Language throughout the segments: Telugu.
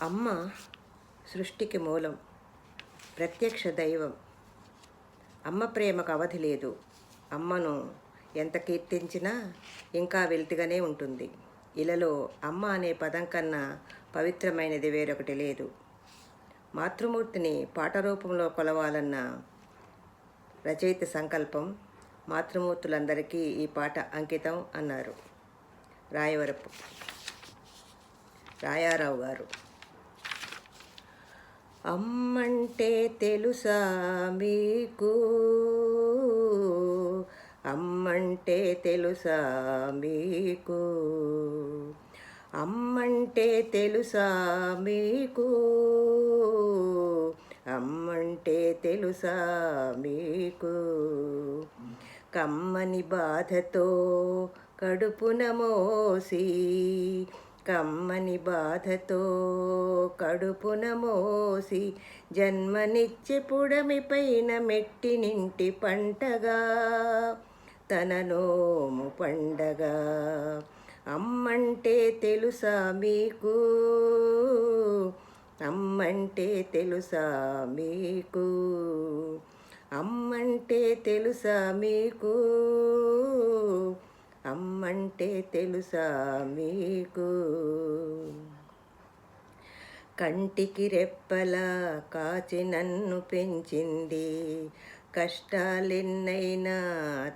అమ్మ సృష్టికి మూలం, ప్రత్యక్ష దైవం. అమ్మ ప్రేమకు అవధి లేదు. అమ్మను ఎంత కీర్తించినా ఇంకా వెలితిగానే ఉంటుంది. ఇలలో అమ్మ అనే పదం కన్నా పవిత్రమైనది వేరొకటి లేదు. మాతృమూర్తిని పాట రూపంలో కొలవాలన్న రచయిత సంకల్పం. మాతృమూర్తులందరికీ ఈ పాట అంకితం అన్నారు రాయారావు గారు. అమ్మంటే తెలుసా మీకు, అమ్మంటే తెలుసా మీకు, అమ్మంటే తెలుసా మీకు, అమ్మంటే తెలుసా మీకు. కమ్మని బాధతో కడుపున మోసి, కమ్మని బాధతో కడుపున మోసి, జన్మనిచ్చే పుడమి పైన మెట్టినింటి పంటగా, తన నోము పండగ. అమ్మంటే తెలుసా మీకు, అమ్మంటే తెలుసా మీకు, అమ్మంటే తెలుసా మీకు, అమ్మంటే తెలుసా మీకు. కంటికి రెప్పలా కాచి నన్ను పెంచింది, కష్టాలెన్నైనా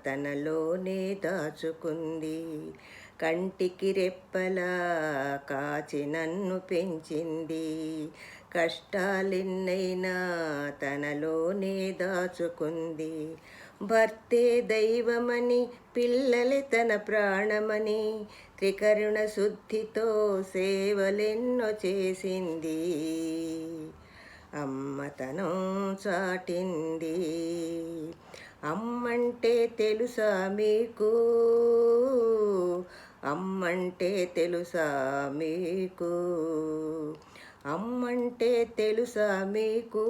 తనలోనే దాచుకుంది. కంటికి రెప్పలా కాచి నన్ను పెంచింది, కష్టాలెన్నైనా తనలోనే దాచుకుంది. భర్తే దైవమని, పిల్లలే తన ప్రాణమని, త్రికరుణ శుద్ధితో సేవలెన్నో చేసింది. అమ్మతనం చాటింది. అమ్మంటే తెలుసా మీకు, అమ్మంటే తెలుసా మీకు, అమ్మంటే తెలుసా మీకు,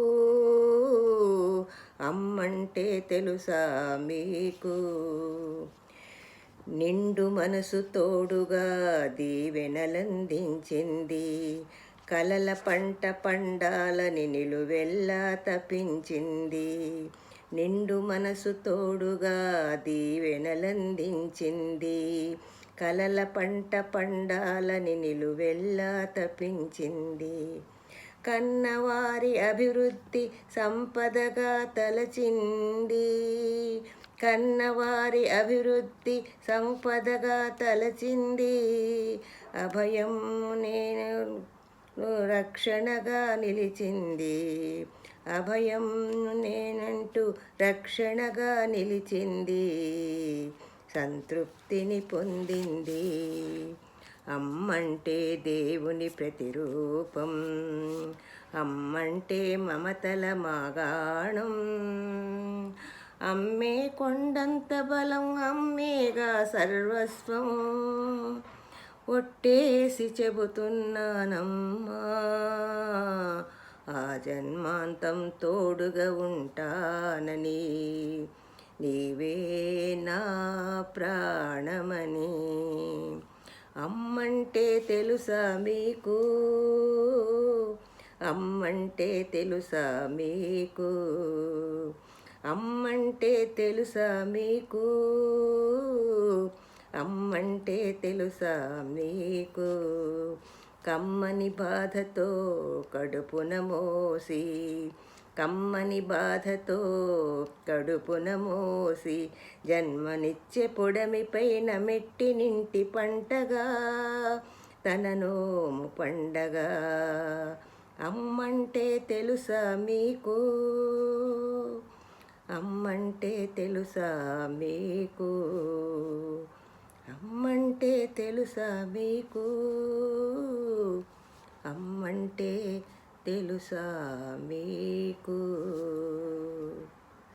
అమ్మంటే తెలుసా మీకు. నిండు మనసు తోడుగా దీవెనలందించింది, కలల పంట పండాలని నిలువెల్లా తపించింది. నిండు మనసు తోడుగా దీవెనలందించింది, కలల పంట పండాలని నిలువెల్లా తపించింది. కన్నవారి అభివృద్ధి సంపదగా తలచింది, కన్నవారి అభివృద్ధి సంపదగా తలచింది. అభయం నేను రక్షణగా నిలిచింది, అభయం నేనంటూ రక్షణగా నిలిచింది. సంతృప్తిని పొందింది. అమ్మంటే దేవుని ప్రతిరూపం, అమ్మంటే మమతల మాగాణం. అమ్మే కొండంత బలం, అమ్మేగా సర్వస్వం. ఒట్టేసి చెబుతున్నానమ్మా, ఆ జన్మాంతం తోడుగా ఉంటానని, నీవే నా ప్రాణమని. అమ్మంటే తెలుసా మీకు, అమ్మంటే తెలుసా మీకు, అమ్మంటే తెలుసా మీకు, అమ్మంటే తెలుసా మీకు. కమ్మని బాధతో కడుపున మోసి, కమ్మని బాధతో కడుపున మోసి, జన్మనిచ్చే పొడమి పైన మెట్టినింటి పంటగా, తన నోము పండగ. అమ్మంటే తెలుసా మీకు, అమ్మంటే తెలుసా మీకు, అమ్మంటే తెలుసా మీకు, అమ్మంటే తెలుసా మీకు.